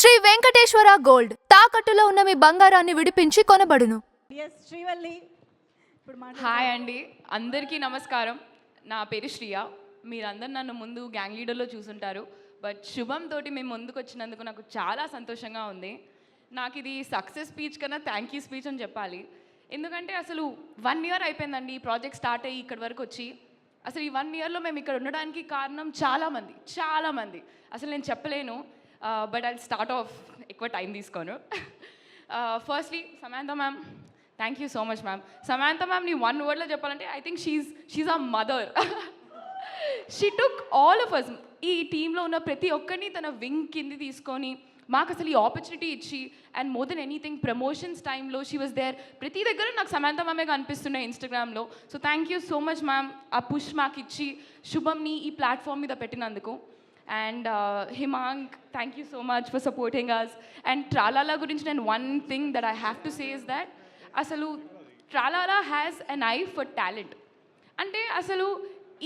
Shri Venkateswara gold తాకట్టులో ఉన్న మీ బంగారాన్ని విడిపించి కొనబడును. శ్రీవల్లి హాయ్ అండి, అందరికీ నమస్కారం. నా పేరు శ్రియ. మీరందరూ నన్ను ముందు గ్యాంగ్ లీడర్లో చూసుంటారు, బట్ శుభం తోటి మేము ముందుకు వచ్చినందుకు నాకు చాలా సంతోషంగా ఉంది. నాకు ఇది సక్సెస్ స్పీచ్ కన్నా థ్యాంక్ యూ స్పీచ్ అని చెప్పాలి. ఎందుకంటే అసలు 1 year అయిపోయిందండి ఈ ప్రాజెక్ట్ స్టార్ట్ అయ్యి ఇక్కడి వరకు వచ్చి. అసలు ఈ 1 yearలో మేము ఇక్కడ ఉండడానికి కారణం చాలామంది అసలు నేను చెప్పలేను. బట్ ఐ స్టార్ట్ ఆఫ్, ఎక్కువ టైం తీసుకోను. Firstly Samantha ma'am, thank you so much ma'am. Samantha మ్యామ్ని 1 wordలో చెప్పాలంటే I think she's a mother. She took all of us, ఈ టీంలో ఉన్న ప్రతి ఒక్కరిని తన వింగ్ కింది తీసుకొని మాకు అసలు ఈ ఆపర్చునిటీ ఇచ్చి, and more than anything promotions టైంలో షీ వాజ్ దేర్. ప్రతి దగ్గర నాకు సమాంతా మ్యామే కనిపిస్తున్నాయి ఇన్స్టాగ్రామ్లో. So thank you so much ma'am, ఆ పుష్ మాకు ఇచ్చి శుభంని ఈ ప్లాట్ఫామ్ మీద పెట్టినందుకు. And Himang, thank you so much for supporting us. And Tralala గురించి నేను one thing that I have to say is that అసలు Tralala has an eye for talent. అంటే అసలు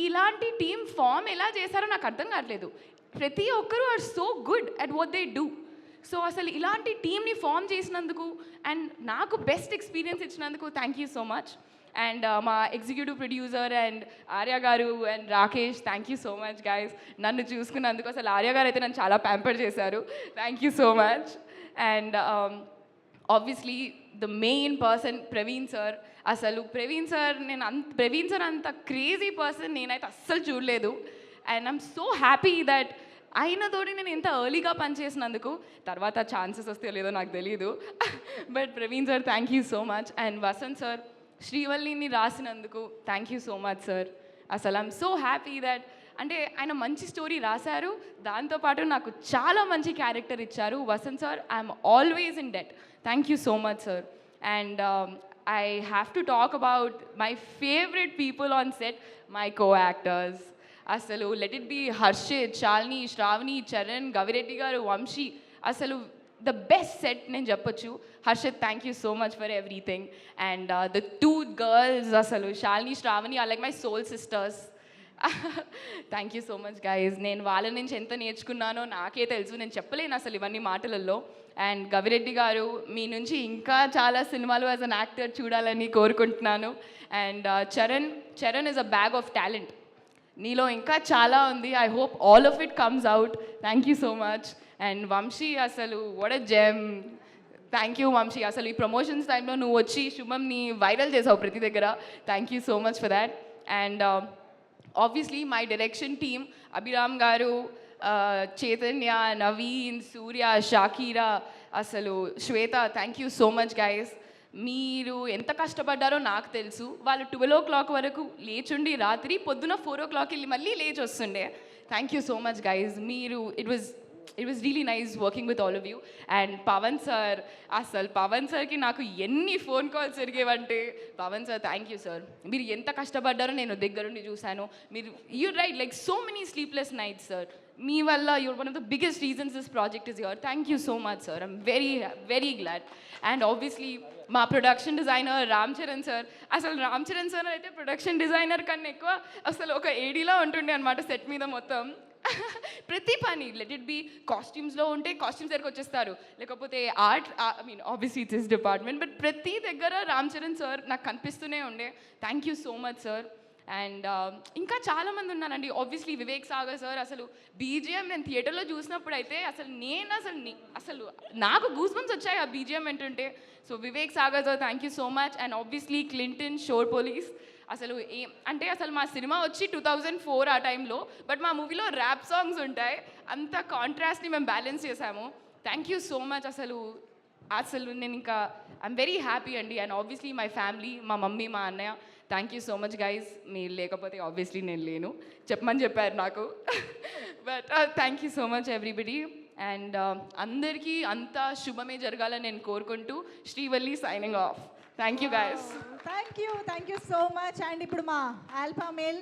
ఇలాంటి టీమ్ ఫామ్ ఎలా చేశారో నాకు అర్థం కావట్లేదు. ప్రతి ఒక్కరూ are so good at what they do. So అసలు ఇలాంటి టీమ్ని ఫామ్ చేసినందుకు అండ్ నాకు బెస్ట్ ఎక్స్పీరియన్స్ ఇచ్చినందుకు thank you so much. And మా ఎగ్జిక్యూటివ్ ప్రొడ్యూసర్ అండ్ ఆర్య గారు and Rakesh, thank you so much guys నన్ను చూసుకున్నందుకు. అసలు ఆర్య గారు అయితే నన్ను చాలా ప్యాంపర్ చేశారు, thank you so much. And obviously the main person Praveen sir. అసలు ప్రవీణ్ సార్ అంత క్రేజీ పర్సన్ నేనైతే అస్సలు చూడలేదు. And I'm so happy that అయినతోటి నేను ఎంత ఎర్లీగా పనిచేసినందుకు. తర్వాత ఛాన్సెస్ వస్తే లేదో నాకు తెలియదు, but Praveen sir thank you so much. And Vasanth sir శ్రీవల్లిని రాసినందుకు thank you so much sir. అసలు ఐఎమ్ సో హ్యాపీ దట్ అంటే ఆయన మంచి స్టోరీ రాశారు, దాంతోపాటు నాకు చాలా మంచి క్యారెక్టర్ ఇచ్చారు. Vasanth sir, I'm always in debt, thank you so much sir. And I have to talk about my favourite people on set, my co actors. అసలు let it be Harshit, Shalini, Shravani, Charan, Gavireddy garu, Vamshi. అసలు ద బెస్ట్ సెట్ నేను చెప్పొచ్చు. Harshit, thank you so much for everything. And the 2 girls, అసలు Shalini, Shravani are like my soul sisters. Thank you so much guys. నేను వాళ్ళ నుంచి ఎంత నేర్చుకున్నానో నాకే తెలుసు, నేను చెప్పలేను అసలు ఇవన్నీ మాటలలో. అండ్ గవిరెడ్డి గారు, మీ నుంచి ఇంకా చాలా సినిమాలు యాజ్ అన్ యాక్టర్ చూడాలని కోరుకుంటున్నాను. And Charan is a bag of talent, నీలో ఇంకా చాలా ఉంది. I hope all of it comes out. Thank you so much. And Vamshi, అసలు what a gem, thank you Vamshi. అసలు ఈ ప్రమోషన్స్ టైంలో నువ్వు వచ్చి శుభంని వైరల్ చేసావు ప్రతి దగ్గర, thank you so much for that. And obviously my direction team, Abhiram garu, Chaitanya, Naveen, Surya, Shakira, అసలు Shweta, thank you so much guys. మీరు ఎంత కష్టపడ్డారో నాకు తెలుసు. వాళ్ళు 12 o'clock వరకు లేచుండి రాత్రి పొద్దున 4 o'clock వెళ్ళి మళ్ళీ లేచి వస్తుండే. Thank you so much guys. మీరు it was really nice working with all of you. And Pavan sir, అసలు పవన్ సార్కి నాకు ఎన్ని ఫోన్ కాల్స్ జరిగేవంటే, Pavan sir thank you sir, మీరు ఎంత కష్టపడ్డారో నేను దగ్గరుండి చూశాను. మీరు you right like so many sleepless nights sir, మీ వల్ల your one of the biggest reasons this project is your. Thank you so much sir, I'm very glad. And obviously మా production designer Ram Charan sir. అసలు Ram Charan sir అయితే production designer కన్నా ఎక్కువ అసలు ఒక ఏడీలా ఉంటుండే అనమాట సెట్ మీద మొత్తం. ప్రతి పని లెట్ ఇట్ బి కాస్ట్యూమ్స్లో ఉంటే కాస్ట్యూమ్స్ దగ్గరకు వచ్చేస్తారు, లేకపోతే art, I mean obviously it's his department, but ప్రతి దగ్గర రామ్ చరణ్ సార్ నాకు కనిపిస్తూనే ఉండే. Thank you so much sir. And ఇంకా చాలామంది ఉన్నారండి. ఆబ్వియస్లీ వివేక్ సాగర్ సార్, అసలు బీజిఎం నేను థియేటర్లో చూసినప్పుడు అయితే అసలు నాకు గూస్ బంప్స్ వచ్చాయి ఆ బీజిఎం వింటుంటే. So Vivek Sagar sir, thank you so much. And obviously Clinton, Shor police. అసలు అసలు మా సినిమా వచ్చి 2004 ఆ టైంలో, బట్ మా మూవీలో ర్యాప్ సాంగ్స్ ఉంటాయి. అంత కాంట్రాస్ట్ని మేము బ్యాలెన్స్ చేసాము. Thank you so much. అసలు నేను ఇంకా ఐఎమ్ వెరీ హ్యాపీ అండి. అండ్ ఆబ్వియస్లీ మై ఫ్యామిలీ, మా మమ్మీ, మా అన్నయ్య, thank you so much guys. మీరు లేకపోతే ఆబ్వియస్లీ నేను లేను, చెప్పమని చెప్పారు నాకు. But thank you so much everybody. And అందరికీ అంతా శుభమే జరగాలని నేను కోరుకుంటూ Srivalli signing off. Thank you guys. Thank you so much. And ఇప్పుడు మా ఆల్ఫా మేల్